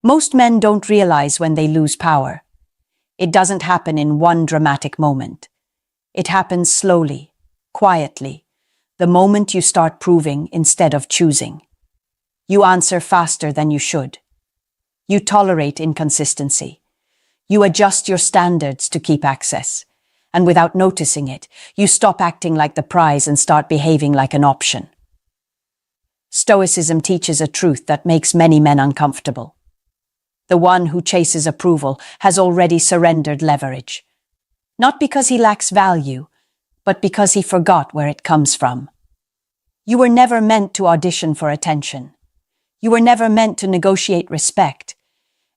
Most men don't realize when they lose power. It doesn't happen in one dramatic moment. It happens slowly, quietly, the moment you start proving instead of choosing. You answer faster than you should. You tolerate inconsistency. You adjust your standards to keep access. And without noticing it, you stop acting like the prize and start behaving like an option. Stoicism teaches a truth that makes many men uncomfortable. The one who chases approval has already surrendered leverage. Not because he lacks value, but because he forgot where it comes from. You were never meant to audition for attention. You were never meant to negotiate respect.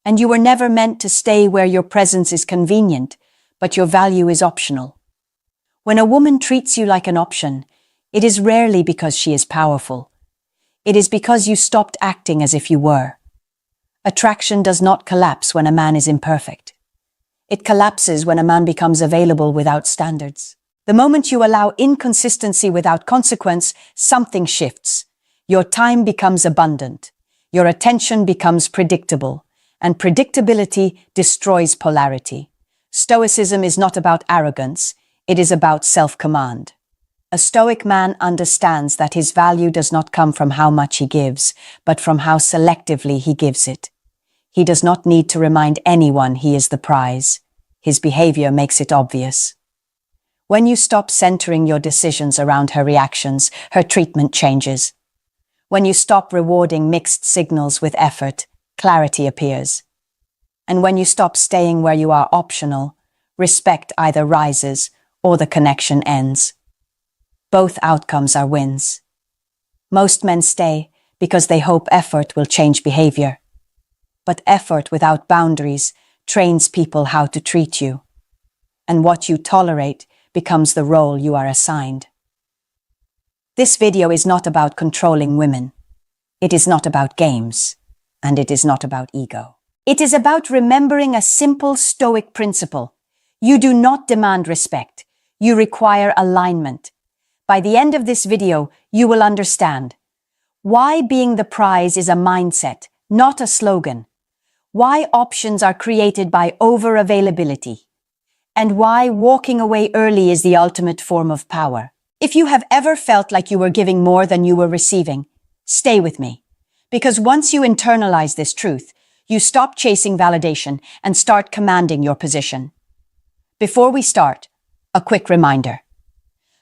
And you were never meant to stay where your presence is convenient, but your value is optional. When a woman treats you like an option, it is rarely because she is powerful. It is because you stopped acting as if you were. Attraction does not collapse when a man is imperfect. It collapses when a man becomes available without standards. The moment you allow inconsistency without consequence, something shifts. Your time becomes abundant. Your attention becomes predictable. And predictability destroys polarity. Stoicism is not about arrogance. It is about self-command. A stoic man understands that his value does not come from how much he gives, but from how selectively he gives it. He does not need to remind anyone he is the prize. His behavior makes it obvious. When you stop centering your decisions around her reactions, her treatment changes. When you stop rewarding mixed signals with effort, clarity appears. And when you stop staying where you are optional, respect either rises or the connection ends. Both outcomes are wins. Most men stay because they hope effort will change behavior. But effort without boundaries trains people how to treat you. And what you tolerate becomes the role you are assigned. This video is not about controlling women. It is not about games. And it is not about ego. It is about remembering a simple Stoic principle. You do not demand respect. You require alignment. By the end of this video, you will understand why being the prize is a mindset, not a slogan, why options are created by over-availability, and why walking away early is the ultimate form of power. If you have ever felt like you were giving more than you were receiving, stay with me. Because once you internalize this truth, you stop chasing validation and start commanding your position. Before we start, a quick reminder.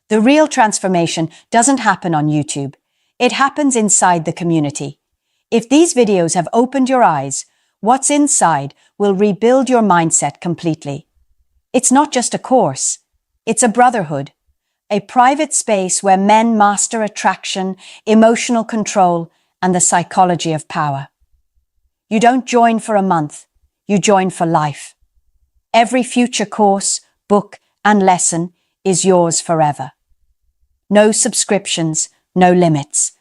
The real transformation doesn't happen on YouTube. It happens inside the community. If these videos have opened your eyes, what's inside will rebuild your mindset completely. It's not just a course. It's a brotherhood, a private space where men master attraction, emotional control, and the psychology of power. You don't join for a month, you join for life. Every future course, book, and lesson is yours forever. No subscriptions, no limits.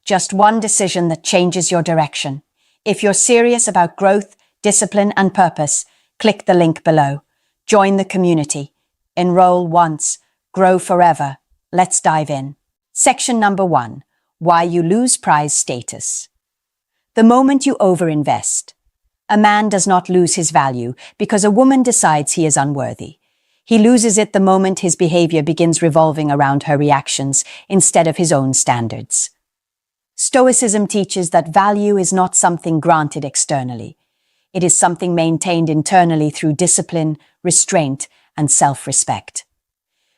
Just one decision that changes your direction. If you're serious about growth, discipline, and purpose, click the link below. Join the community. Enroll once, grow forever. Let's dive in. Section number 1. Why you lose prize status. The moment you overinvest. A man does not lose his value because a woman decides he is unworthy. He loses it the moment his behavior begins revolving around her reactions instead of his own standards. Stoicism teaches that value is not something granted externally. It is something maintained internally through discipline, restraint, and self-respect.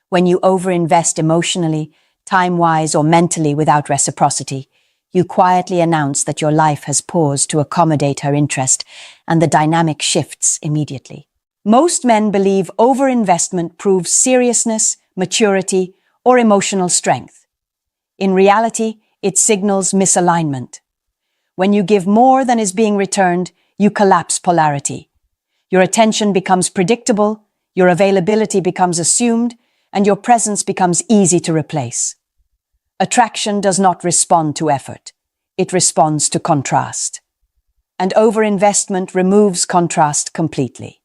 When you overinvest emotionally, time-wise or mentally without reciprocity, you quietly announce that your life has paused to accommodate her interest, and the dynamic shifts immediately. Most men believe overinvestment proves seriousness, maturity, or emotional strength. In reality, it signals misalignment. When you give more than is being returned, you collapse polarity. Your attention becomes predictable, your availability becomes assumed, and your presence becomes easy to replace. Attraction does not respond to effort. It responds to contrast. And overinvestment removes contrast completely.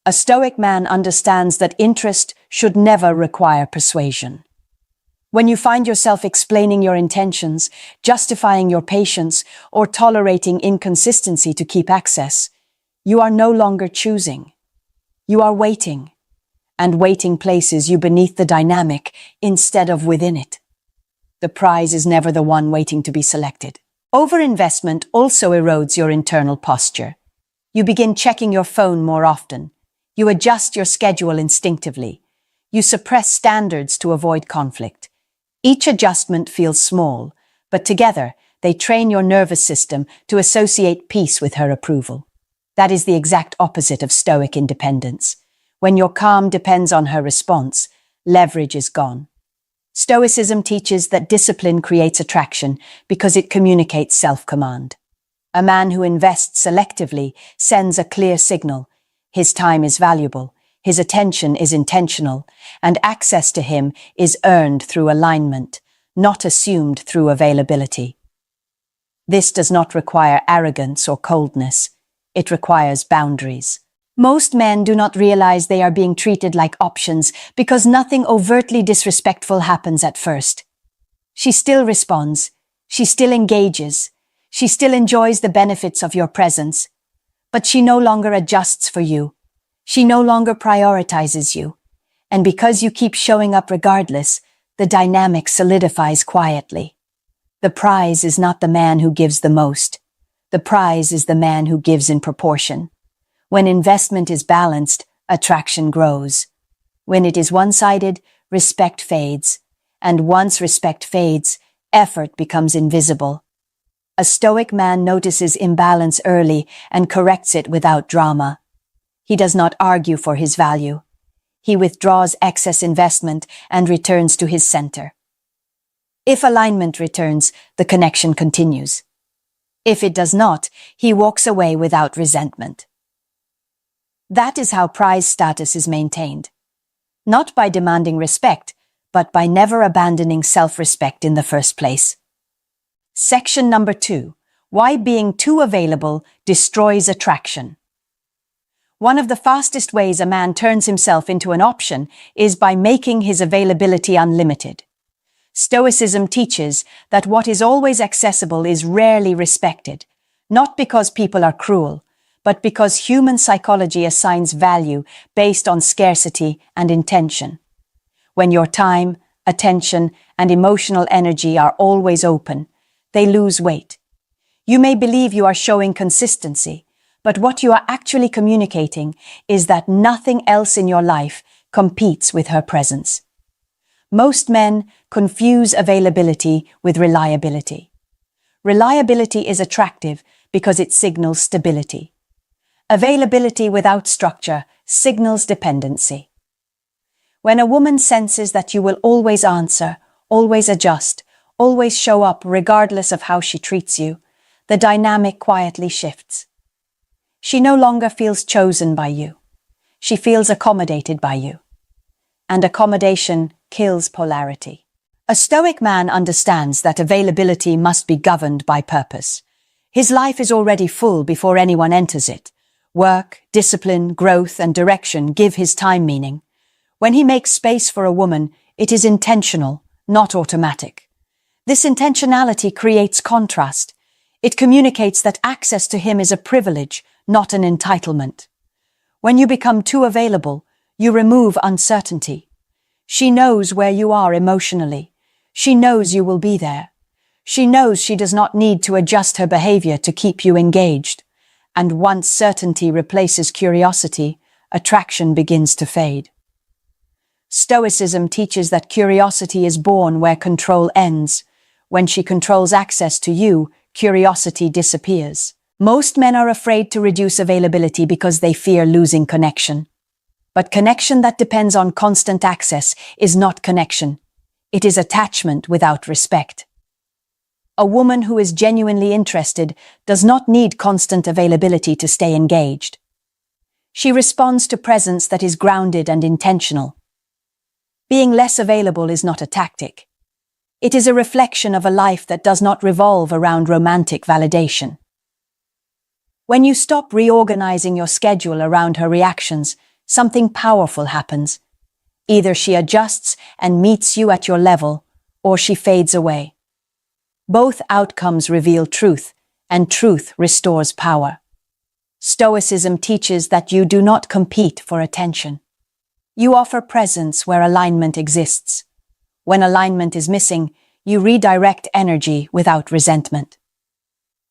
A Stoic man understands that interest should never require persuasion. When you find yourself explaining your intentions, justifying your patience, or tolerating inconsistency to keep access, you are no longer choosing. You are waiting, and waiting places you beneath the dynamic instead of within it. The prize is never the one waiting to be selected. Overinvestment also erodes your internal posture. You begin checking your phone more often. You adjust your schedule instinctively. You suppress standards to avoid conflict. Each adjustment feels small, but together they train your nervous system to associate peace with her approval. That is the exact opposite of stoic independence. When your calm depends on her response, leverage is gone. Stoicism teaches that discipline creates attraction because it communicates self-command. A man who invests selectively sends a clear signal. His time is valuable, his attention is intentional, and access to him is earned through alignment, not assumed through availability. This does not require arrogance or coldness. It requires boundaries. Most men do not realize they are being treated like options because nothing overtly disrespectful happens at first. She still responds. She still engages. She still enjoys the benefits of your presence. But she no longer adjusts for you. She no longer prioritizes you. And because you keep showing up regardless, the dynamic solidifies quietly. The prize is not the man who gives the most. The prize is the man who gives in proportion. When investment is balanced, attraction grows. When it is one-sided, respect fades. And once respect fades, effort becomes invisible. A stoic man notices imbalance early and corrects it without drama. He does not argue for his value. He withdraws excess investment and returns to his center. If alignment returns, the connection continues. If it does not, he walks away without resentment. That is how prize status is maintained. Not by demanding respect, but by never abandoning self-respect in the first place. Section number 2. Why being too available destroys attraction. One of the fastest ways a man turns himself into an option is by making his availability unlimited. Stoicism teaches that what is always accessible is rarely respected, not because people are cruel, but because human psychology assigns value based on scarcity and intention. When your time, attention, and emotional energy are always open, they lose weight. You may believe you are showing consistency, but what you are actually communicating is that nothing else in your life competes with her presence. Most men confuse availability with reliability. Reliability is attractive because it signals stability. Availability without structure signals dependency. When a woman senses that you will always answer, always adjust, always show up regardless of how she treats you, the dynamic quietly shifts. She no longer feels chosen by you. She feels accommodated by you. And accommodation kills polarity. A stoic man understands that availability must be governed by purpose. His life is already full before anyone enters it. Work, discipline, growth, and direction give his time meaning. When he makes space for a woman, it is intentional, not automatic. This intentionality creates contrast. It communicates that access to him is a privilege, not an entitlement. When you become too available, you remove uncertainty. She knows where you are emotionally. She knows you will be there. She knows she does not need to adjust her behavior to keep you engaged. And once certainty replaces curiosity, attraction begins to fade. Stoicism teaches that curiosity is born where control ends. When she controls access to you, curiosity disappears. Most men are afraid to reduce availability because they fear losing connection. But connection that depends on constant access is not connection. It is attachment without respect. A woman who is genuinely interested does not need constant availability to stay engaged. She responds to presence that is grounded and intentional. Being less available is not a tactic. It is a reflection of a life that does not revolve around romantic validation. When you stop reorganizing your schedule around her reactions, something powerful happens. Either she adjusts and meets you at your level, or she fades away. Both outcomes reveal truth, and truth restores power. Stoicism teaches that you do not compete for attention. You offer presence where alignment exists. When alignment is missing, you redirect energy without resentment.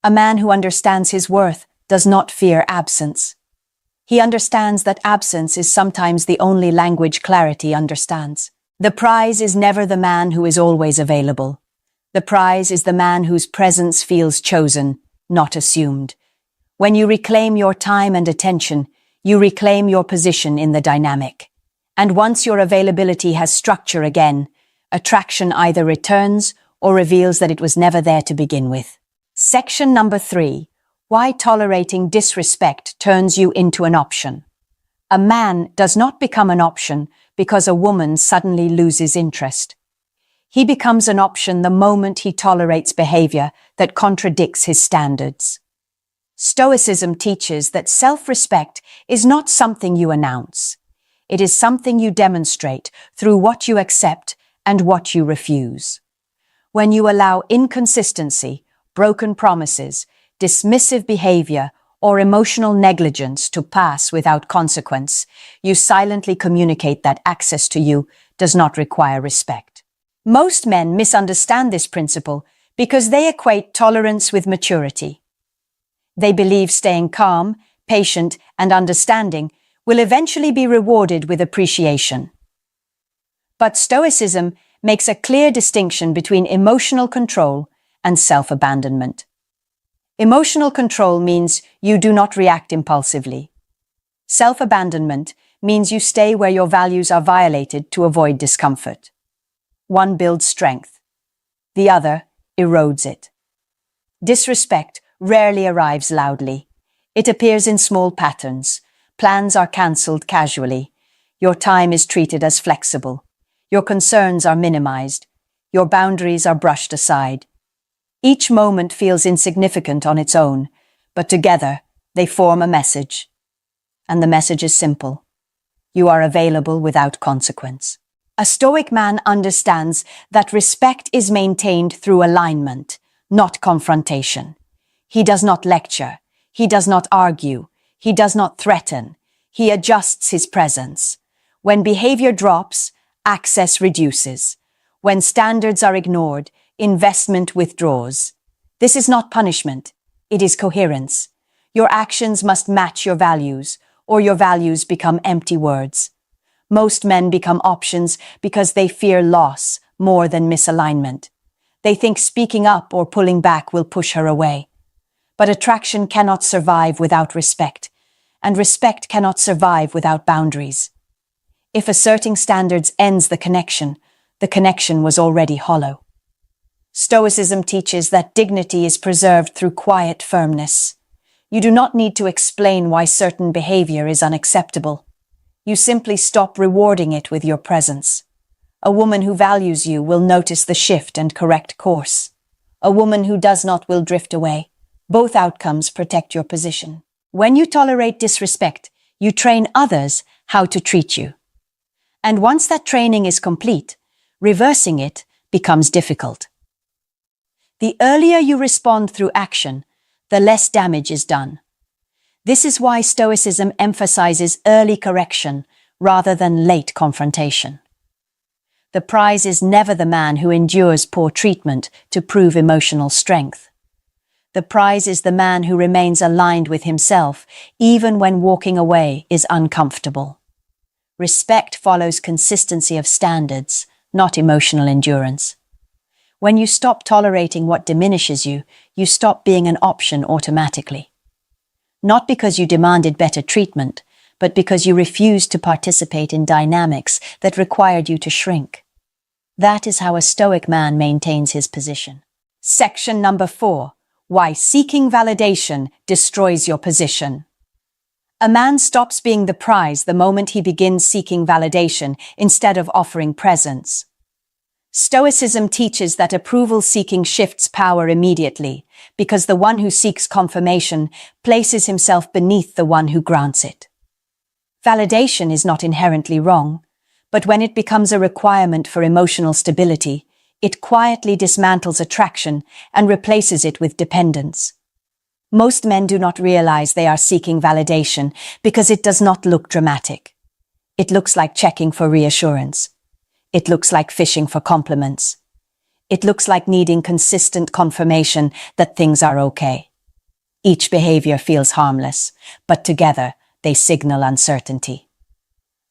A man who understands his worth does not fear absence. He understands that absence is sometimes the only language clarity understands. The prize is never the man who is always available. The prize is the man whose presence feels chosen, not assumed. When you reclaim your time and attention, you reclaim your position in the dynamic. And once your availability has structure again, attraction either returns or reveals that it was never there to begin with. Section number 3. Why tolerating disrespect turns you into an option. A man does not become an option because a woman suddenly loses interest. He becomes an option the moment he tolerates behavior that contradicts his standards. Stoicism teaches that self-respect is not something you announce. It is something you demonstrate through what you accept and what you refuse. When you allow inconsistency, broken promises, dismissive behavior, or emotional negligence to pass without consequence, you silently communicate that access to you does not require respect. Most men misunderstand this principle because they equate tolerance with maturity. They believe staying calm, patient, and understanding will eventually be rewarded with appreciation. But Stoicism makes a clear distinction between emotional control and self-abandonment. Emotional control means you do not react impulsively. Self-abandonment means you stay where your values are violated to avoid discomfort. One builds strength. The other erodes it. Disrespect rarely arrives loudly. It appears in small patterns. Plans are cancelled casually. Your time is treated as flexible. Your concerns are minimized. Your boundaries are brushed aside. Each moment feels insignificant on its own, but together they form a message. And the message is simple. You are available without consequence. A Stoic man understands that respect is maintained through alignment, not confrontation. He does not lecture. He does not argue. He does not threaten. He adjusts his presence. When behavior drops, access reduces. When standards are ignored, investment withdraws. This is not punishment. It is coherence. Your actions must match your values, or your values become empty words. Most men become options because they fear loss more than misalignment. They think speaking up or pulling back will push her away. But attraction cannot survive without respect, and respect cannot survive without boundaries. If asserting standards ends the connection was already hollow. Stoicism teaches that dignity is preserved through quiet firmness. You do not need to explain why certain behavior is unacceptable. You simply stop rewarding it with your presence. A woman who values you will notice the shift and correct course. A woman who does not will drift away. Both outcomes protect your position. When you tolerate disrespect, you train others how to treat you. And once that training is complete, reversing it becomes difficult. The earlier you respond through action, the less damage is done. This is why Stoicism emphasizes early correction rather than late confrontation. The prize is never the man who endures poor treatment to prove emotional strength. The prize is the man who remains aligned with himself, even when walking away is uncomfortable. Respect follows consistency of standards, not emotional endurance. When you stop tolerating what diminishes you, you stop being an option automatically. Not because you demanded better treatment, but because you refused to participate in dynamics that required you to shrink. That is how a Stoic man maintains his position. Section number 4. Why seeking validation destroys your position. A man stops being the prize the moment he begins seeking validation instead of offering presence. Stoicism teaches that approval-seeking shifts power immediately, because the one who seeks confirmation places himself beneath the one who grants it. Validation is not inherently wrong, but when it becomes a requirement for emotional stability, It quietly dismantles attraction and replaces it with dependence. Most men do not realize they are seeking validation because it does not look dramatic. It looks like checking for reassurance. It looks like fishing for compliments. It looks like needing consistent confirmation that things are okay. Each behavior feels harmless, but together they signal uncertainty.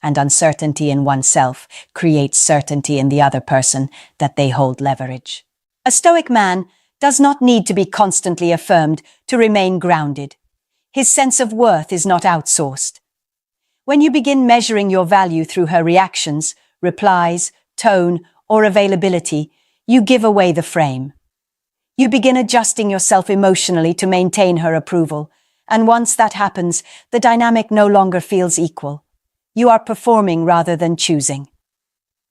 And uncertainty in oneself creates certainty in the other person that they hold leverage. A stoic man does not need to be constantly affirmed to remain grounded. His sense of worth is not outsourced. When you begin measuring your value through her reactions, replies, tone, or availability, you give away the frame. You begin adjusting yourself emotionally to maintain her approval, and once that happens, the dynamic no longer feels equal. You are performing rather than choosing.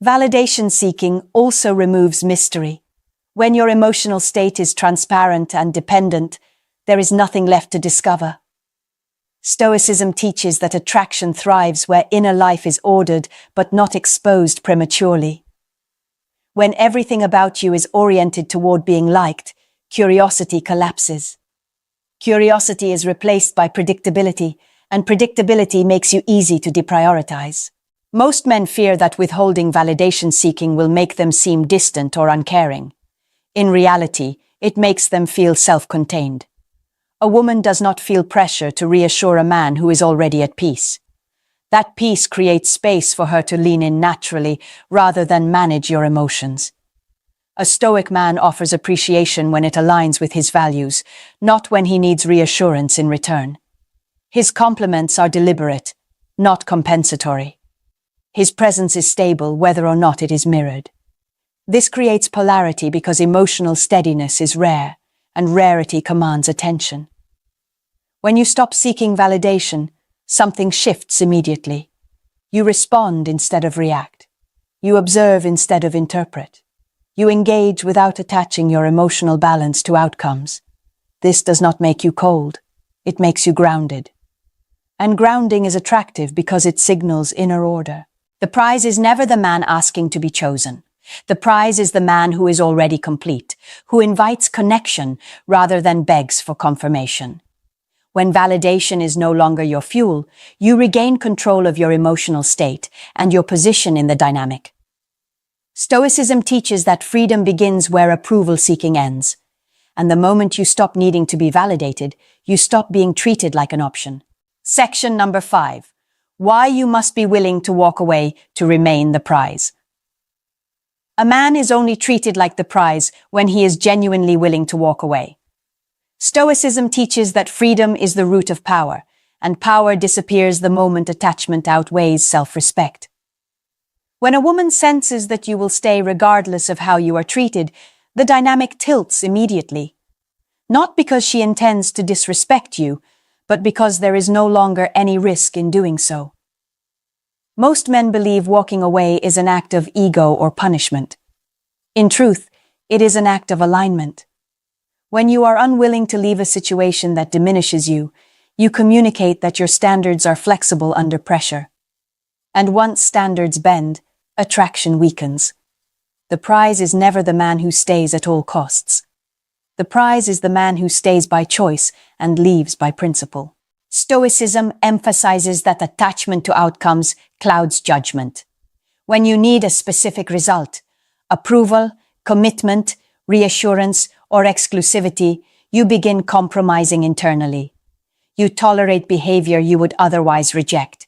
Validation seeking also removes mystery. When your emotional state is transparent and dependent, there is nothing left to discover. Stoicism teaches that attraction thrives where inner life is ordered but not exposed prematurely. When everything about you is oriented toward being liked, curiosity collapses. Curiosity is replaced by predictability, and predictability makes you easy to deprioritize. Most men fear that withholding validation seeking will make them seem distant or uncaring. In reality, it makes them feel self-contained. A woman does not feel pressure to reassure a man who is already at peace. That peace creates space for her to lean in naturally rather than manage your emotions. A stoic man offers appreciation when it aligns with his values, not when he needs reassurance in return. His compliments are deliberate, not compensatory. His presence is stable whether or not it is mirrored. This creates polarity because emotional steadiness is rare, and rarity commands attention. When you stop seeking validation, something shifts immediately. You respond instead of react. You observe instead of interpret. You engage without attaching your emotional balance to outcomes. This does not make you cold. It makes you grounded. And grounding is attractive because it signals inner order. The prize is never the man asking to be chosen. The prize is the man who is already complete, who invites connection rather than begs for confirmation. When validation is no longer your fuel, you regain control of your emotional state and your position in the dynamic. Stoicism teaches that freedom begins where approval-seeking ends. And the moment you stop needing to be validated, you stop being treated like an option. Section number 5. Why you must be willing to walk away to remain the prize. A man is only treated like the prize when he is genuinely willing to walk away. Stoicism teaches that freedom is the root of power, and power disappears the moment attachment outweighs self-respect. When a woman senses that you will stay regardless of how you are treated, the dynamic tilts immediately. Not because she intends to disrespect you, but because there is no longer any risk in doing so. Most men believe walking away is an act of ego or punishment. In truth, it is an act of alignment. When you are unwilling to leave a situation that diminishes you, you communicate that your standards are flexible under pressure. And once standards bend, attraction weakens. The prize is never the man who stays at all costs. The prize is the man who stays by choice and leaves by principle. Stoicism emphasizes that attachment to outcomes clouds judgment. When you need a specific result, approval, commitment, reassurance, or exclusivity, you begin compromising internally. You tolerate behavior you would otherwise reject.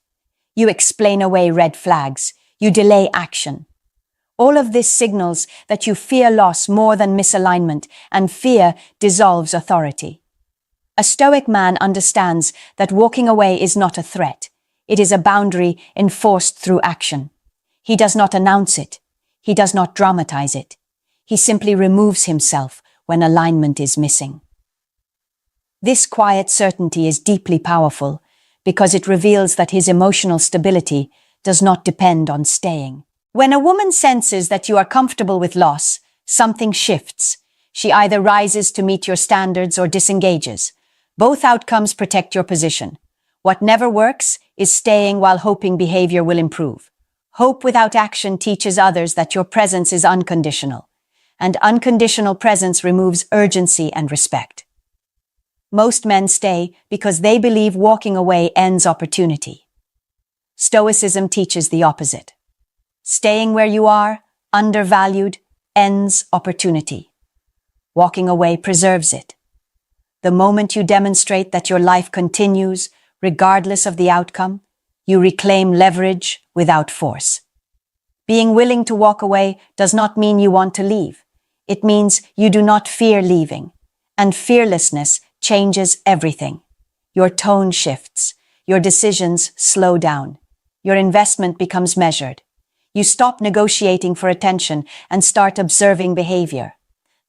You explain away red flags. You delay action. All of this signals that you fear loss more than misalignment, and fear dissolves authority. A stoic man understands that walking away is not a threat. It is a boundary enforced through action. He does not announce it. He does not dramatize it. He simply removes himself when alignment is missing. This quiet certainty is deeply powerful because it reveals that his emotional stability does not depend on staying. When a woman senses that you are comfortable with loss, something shifts. She either rises to meet your standards or disengages. Both outcomes protect your position. What never works is staying while hoping behavior will improve. Hope without action teaches others that your presence is unconditional. and unconditional presence removes urgency and respect. Most men stay because they believe walking away ends opportunity. Stoicism teaches the opposite. Staying where you are, undervalued, ends opportunity. Walking away preserves it. The moment you demonstrate that your life continues, regardless of the outcome, you reclaim leverage without force. Being willing to walk away does not mean you want to leave. It means you do not fear leaving. And fearlessness changes everything. Your tone shifts. Your decisions slow down. Your investment becomes measured. You stop negotiating for attention and start observing behavior.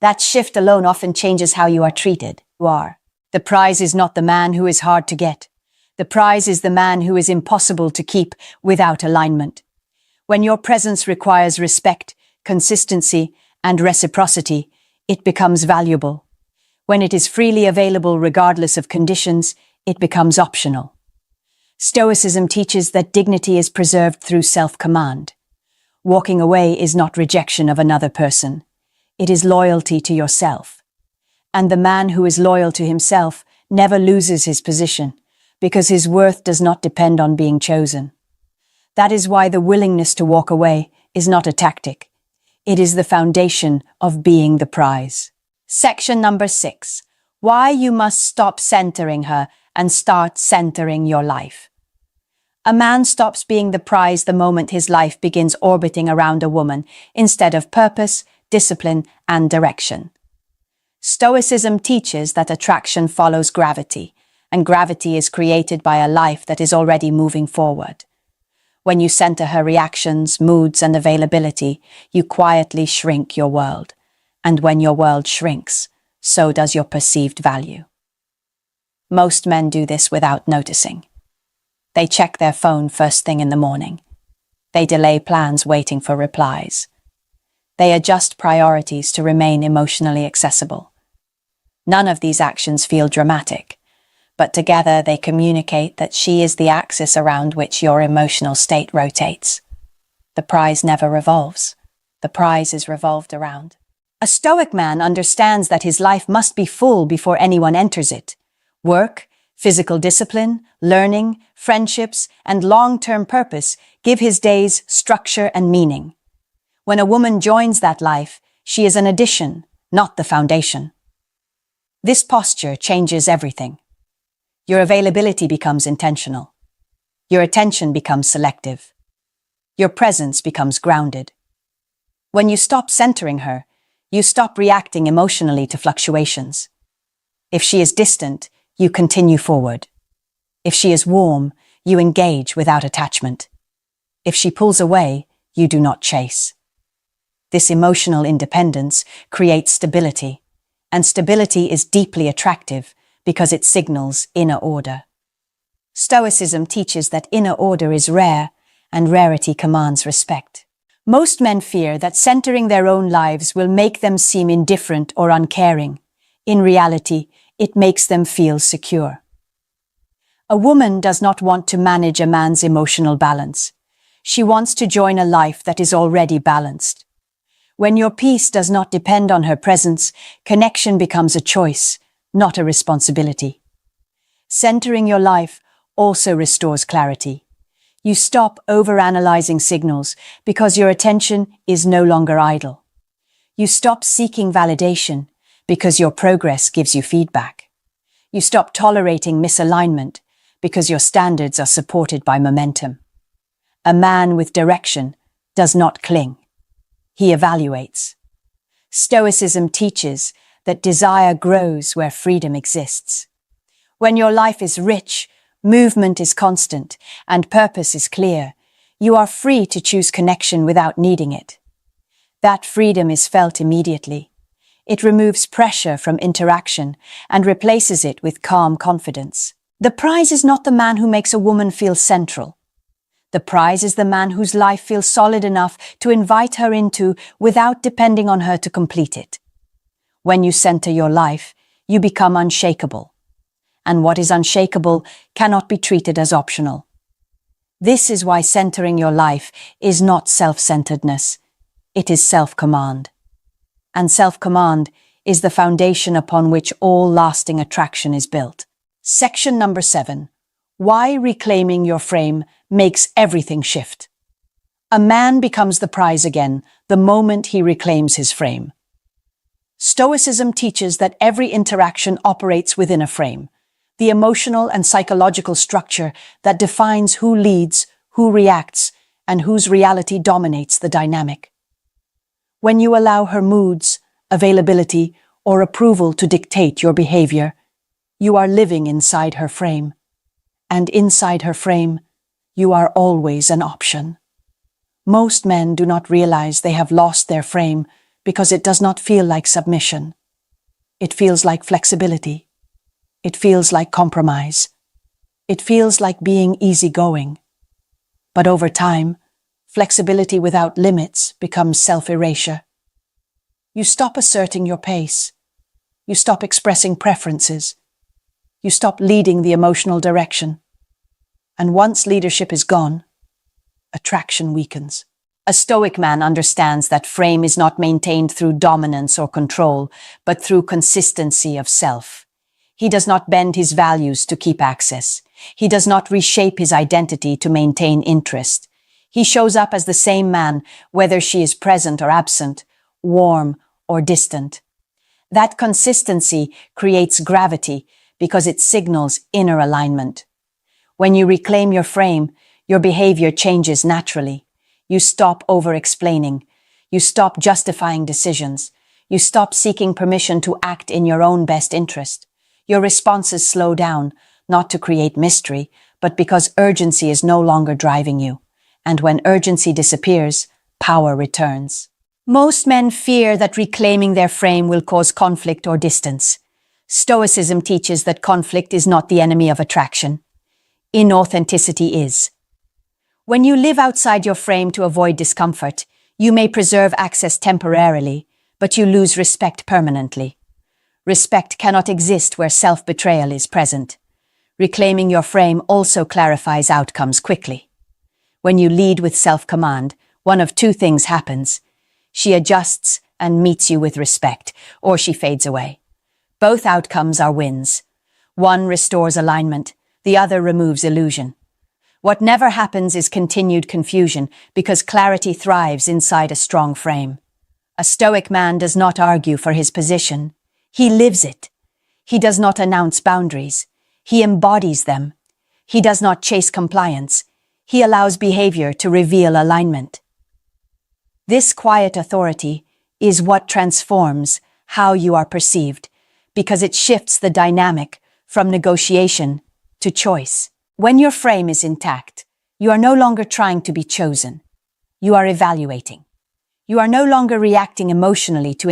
That shift alone often changes how you are treated. The prize is not the man who is hard to get. The prize is the man who is impossible to keep without alignment. When your presence requires respect, consistency, and reciprocity, it becomes valuable. When it is freely available regardless of conditions, it becomes optional. Stoicism teaches that dignity is preserved through self-command. Walking away is not rejection of another person. It is loyalty to yourself. And the man who is loyal to himself never loses his position, because his worth does not depend on being chosen. That is why the willingness to walk away is not a tactic. It is the foundation of being the prize. Section number 6. Why you must stop centering her and start centering your life. A man stops being the prize the moment his life begins orbiting around a woman instead of purpose, discipline, and direction. Stoicism teaches that attraction follows gravity, and gravity is created by a life that is already moving forward. When you center her reactions, moods, and availability, you quietly shrink your world. And when your world shrinks, so does your perceived value. Most men do this without noticing. They check their phone first thing in the morning. They delay plans waiting for replies. They adjust priorities to remain emotionally accessible. None of these actions feel dramatic, but together they communicate that she is the axis around which your emotional state rotates. The prize never revolves. The prize is revolved around. A Stoic man understands that his life must be full before anyone enters it. Work, physical discipline, learning, friendships, and long-term purpose give his days structure and meaning. When a woman joins that life, she is an addition, not the foundation. This posture changes everything. Your availability becomes intentional. Your attention becomes selective. Your presence becomes grounded. When you stop centering her, you stop reacting emotionally to fluctuations. If she is distant, you continue forward. If she is warm, you engage without attachment. If she pulls away, you do not chase. This emotional independence creates stability, and stability is deeply attractive because it signals inner order. Stoicism teaches that inner order is rare, and rarity commands respect. Most men fear that centering their own lives will make them seem indifferent or uncaring. In reality, it makes them feel secure. A woman does not want to manage a man's emotional balance. She wants to join a life that is already balanced. When your peace does not depend on her presence, connection becomes a choice, not a responsibility. Centering your life also restores clarity. You stop overanalyzing signals because your attention is no longer idle. You stop seeking validation because your progress gives you feedback. You stop tolerating misalignment because your standards are supported by momentum. A man with direction does not cling. He evaluates. Stoicism teaches that desire grows where freedom exists. When your life is rich, movement is constant, and purpose is clear, you are free to choose connection without needing it. That freedom is felt immediately. It removes pressure from interaction and replaces it with calm confidence. The prize is not the man who makes a woman feel central. The prize is the man whose life feels solid enough to invite her into without depending on her to complete it. When you center your life, you become unshakable. And what is unshakable cannot be treated as optional. This is why centering your life is not self-centeredness. It is self-command. And self-command is the foundation upon which all lasting attraction is built. Section number 7. Why reclaiming your frame makes everything shift. A man becomes the prize again the moment he reclaims his frame. Stoicism teaches that every interaction operates within a frame, the emotional and psychological structure that defines who leads, who reacts, and whose reality dominates the dynamic. When you allow her moods, availability, or approval to dictate your behavior, you are living inside her frame. And inside her frame, you are always an option. Most men do not realize they have lost their frame because it does not feel like submission. It feels like flexibility. It feels like compromise. It feels like being easygoing. But over time, flexibility without limits becomes self-erasure. You stop asserting your pace. You stop expressing preferences. You stop leading the emotional direction. And once leadership is gone, attraction weakens. A Stoic man understands that frame is not maintained through dominance or control, but through consistency of self. He does not bend his values to keep access. He does not reshape his identity to maintain interest. He shows up as the same man, whether she is present or absent, warm or distant. That consistency creates gravity because it signals inner alignment. When you reclaim your frame, your behavior changes naturally. You stop over-explaining. You stop justifying decisions. You stop seeking permission to act in your own best interest. Your responses slow down, not to create mystery, but because urgency is no longer driving you. And when urgency disappears, power returns. Most men fear that reclaiming their frame will cause conflict or distance. Stoicism teaches that conflict is not the enemy of attraction. Inauthenticity is. When you live outside your frame to avoid discomfort, you may preserve access temporarily, but you lose respect permanently. Respect cannot exist where self-betrayal is present. Reclaiming your frame also clarifies outcomes quickly. When you lead with self-command, one of two things happens. She adjusts and meets you with respect, or she fades away. Both outcomes are wins. One restores alignment, the other removes illusion. What never happens is continued confusion, because clarity thrives inside a strong frame. A Stoic man does not argue for his position. He lives it. He does not announce boundaries. He embodies them. He does not chase compliance. He allows behavior to reveal alignment. This quiet authority is what transforms how you are perceived, because it shifts the dynamic from negotiation to choice. When your frame is intact, you are no longer trying to be chosen. You are evaluating. You are no longer reacting emotionally to